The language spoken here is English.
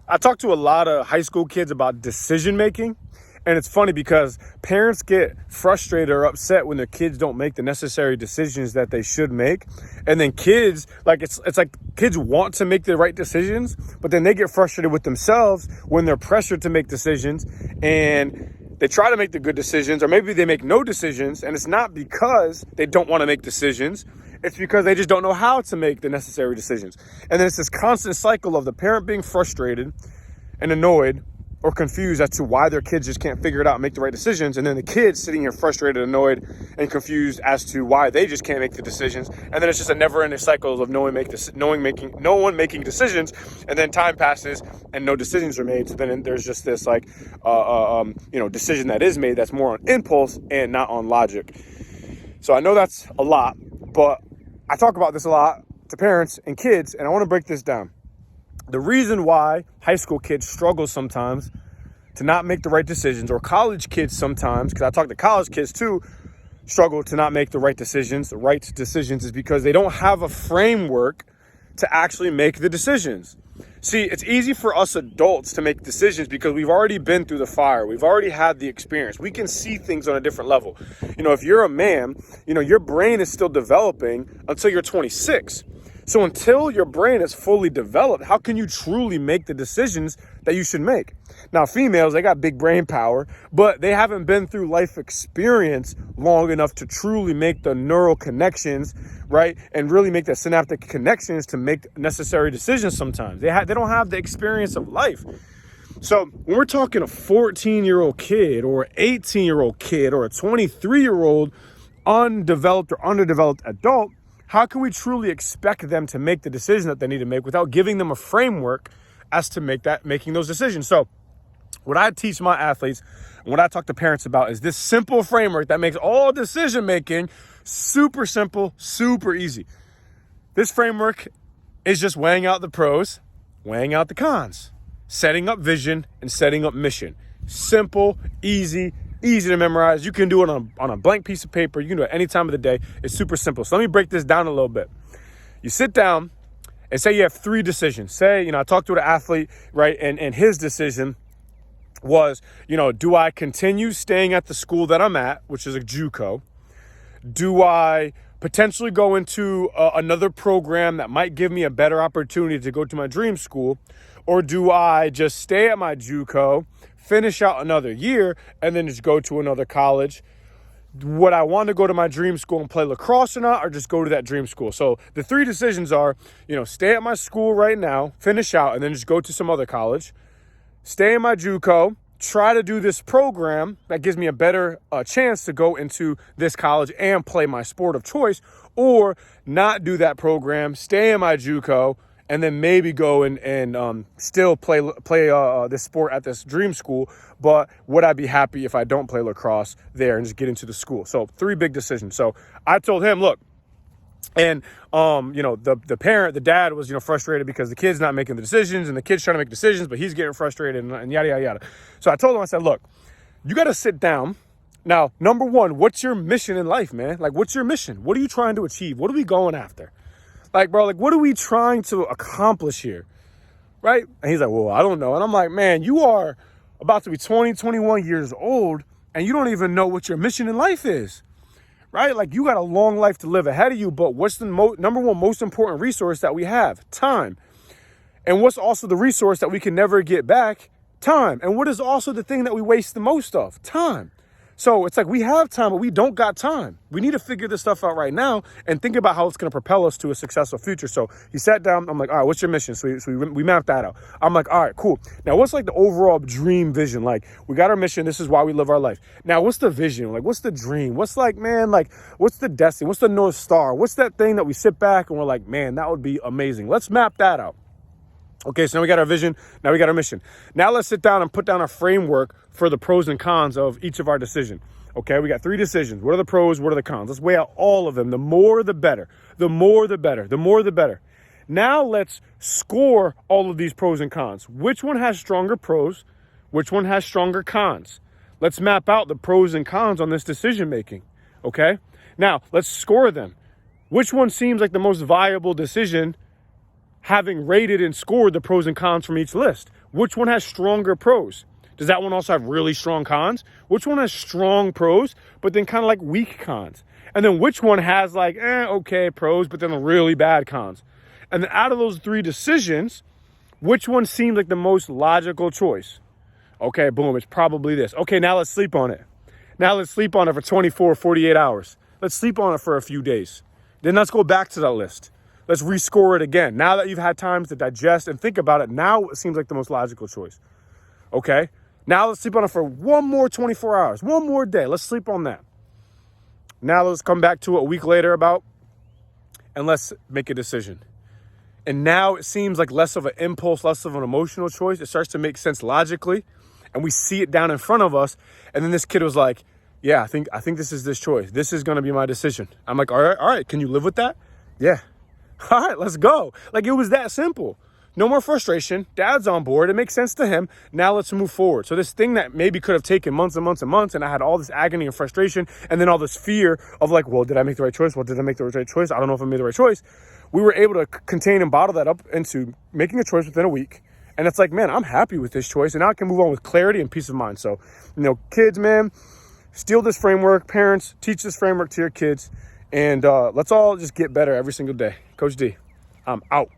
I talk to a lot of high school kids about decision making. And it's funny because parents get frustrated or upset when their kids don't make the necessary decisions that they should make. And then kids, like it's like kids want to make the right decisions, but then they get frustrated with themselves when they're pressured to make decisions and they try to make the good decisions, or maybe they make no decisions. And it's not because they don't want to make decisions. It's because they just don't know how to make the necessary decisions. And then it's this constant cycle of the parent being frustrated and annoyed or confused as to why their kids just can't figure it out and make the right decisions. And then the kids sitting here frustrated, annoyed, and confused as to why they just can't make the decisions. And then it's just a never-ending cycle of no one making decisions. And then time passes and no decisions are made. So then there's just this decision that is made that's more on impulse and not on logic. So I know that's a lot, but I talk about this a lot to parents and kids, and I want to break this down. The reason why high school kids struggle sometimes to not make the right decisions, or college kids sometimes, because I talk to college kids too, struggle to not make the right decisions, is because they don't have a framework to actually make the decisions. See, it's easy for us adults to make decisions because we've already been through the fire. We've already had the experience. We can see things on a different level. If you're a man, your brain is still developing until you're 26. So until your brain is fully developed, how can you truly make the decisions that you should make? Now, females, they got big brain power, but they haven't been through life experience long enough to truly make the neural connections, right? And really make the synaptic connections to make necessary decisions sometimes. They don't have the experience of life. So when we're talking a 14-year-old kid or an 18-year-old kid or a 23-year-old undeveloped or underdeveloped adult, how can we truly expect them to make the decision that they need to make without giving them a framework as to making those decisions? So what I teach my athletes and what I talk to parents about is this simple framework that makes all decision making super simple, super easy. This framework is just weighing out the pros, weighing out the cons, setting up vision, and setting up mission. Simple, easy to memorize. You can do it on a blank piece of paper. You can do it any time of the day. It's super simple. So let me break this down a little bit. You sit down and say you have three decisions. Say, I talked to an athlete, right? And his decision was, do I continue staying at the school that I'm at, which is a JUCO? Do I potentially go into another program that might give me a better opportunity to go to my dream school? Or do I just stay at my JUCO, finish out another year, and then just go to another college? Would I want to go to my dream school and play lacrosse or not, or just go to that dream school? So the three decisions are, stay at my school right now, finish out, and then just go to some other college. Stay in my JUCO, try to do this program that gives me a better chance to go into this college and play my sport of choice, or not do that program, stay in my JUCO, and then maybe go and still play this sport at this dream school. But would I be happy if I don't play lacrosse there and just get into the school? So three big decisions. So I told him, look, and the parent, the dad was frustrated because the kid's not making the decisions, and the kid's trying to make decisions, but he's getting frustrated and yada yada yada. So I told him, I said, look, you got to sit down. Now, number one, what's your mission in life, man? Like, what's your mission? What are you trying to achieve? What are we going after? Like, bro, what are we trying to accomplish here? Right? And he's like, well, I don't know. And I'm like, man, you are about to be 20, 21 years old, and you don't even know what your mission in life is. Right? Like, you got a long life to live ahead of you, but what's the number one most important resource that we have? Time. And what's also the resource that we can never get back? Time. And what is also the thing that we waste the most of? Time. So it's like we have time, but we don't got time. We need to figure this stuff out right now and think about how it's going to propel us to a successful future. So he sat down. I'm like, all right, what's your mission? So we mapped that out. I'm like, all right, cool. Now, what's like the overall dream vision? Like, we got our mission. This is why we live our life. Now, what's the vision? Like, what's the dream? What's like, man, like, what's the destiny? What's the North Star? What's that thing that we sit back and we're like, man, that would be amazing. Let's map that out. Okay, so now we got our vision, now we got our mission. Now let's sit down and put down a framework for the pros and cons of each of our decision. Okay, we got three decisions. What are the pros? What are the cons? Let's weigh out all of them. The more, the better. The more, the better. The more, the better. Now let's score all of these pros and cons. Which one has stronger pros? Which one has stronger cons? Let's map out the pros and cons on this decision making. Okay, now let's score them. Which one seems like the most viable decision? having rated and scored the pros and cons from each list. Which one has stronger pros? Does that one also have really strong cons? Which one has strong pros, but then kind of like weak cons? And then which one has like, okay, pros, but then really bad cons? And then out of those 3 decisions, which one seemed like the most logical choice? Okay, boom, it's probably this. Okay, now let's sleep on it. Now let's sleep on it for 24, 48 hours. Let's sleep on it for a few days. Then let's go back to that list. Let's rescore it again. Now that you've had time to digest and think about it, now it seems like the most logical choice. Okay, now let's sleep on it for one more 24 hours, one more day. Let's sleep on that. Now let's come back to it a week later and let's make a decision. And now it seems like less of an impulse, less of an emotional choice. It starts to make sense logically, and we see it down in front of us. And then this kid was like, yeah, I think this is this choice. This is going to be my decision. I'm like, all right. Can you live with that? Yeah. All right, let's go. Like, it was that simple. No more frustration. Dad's on board. It makes sense to him. Now let's move forward. So this thing that maybe could have taken months and months and months, and I had all this agony and frustration, and then all this fear of like, well, did I make the right choice? Well, did I make the right choice? I don't know if I made the right choice. We were able to contain and bottle that up into making a choice within a week. And it's like, man, I'm happy with this choice. And now I can move on with clarity and peace of mind. So, kids, man, steal this framework. Parents, teach this framework to your kids. And let's all just get better every single day. Coach D, I'm out.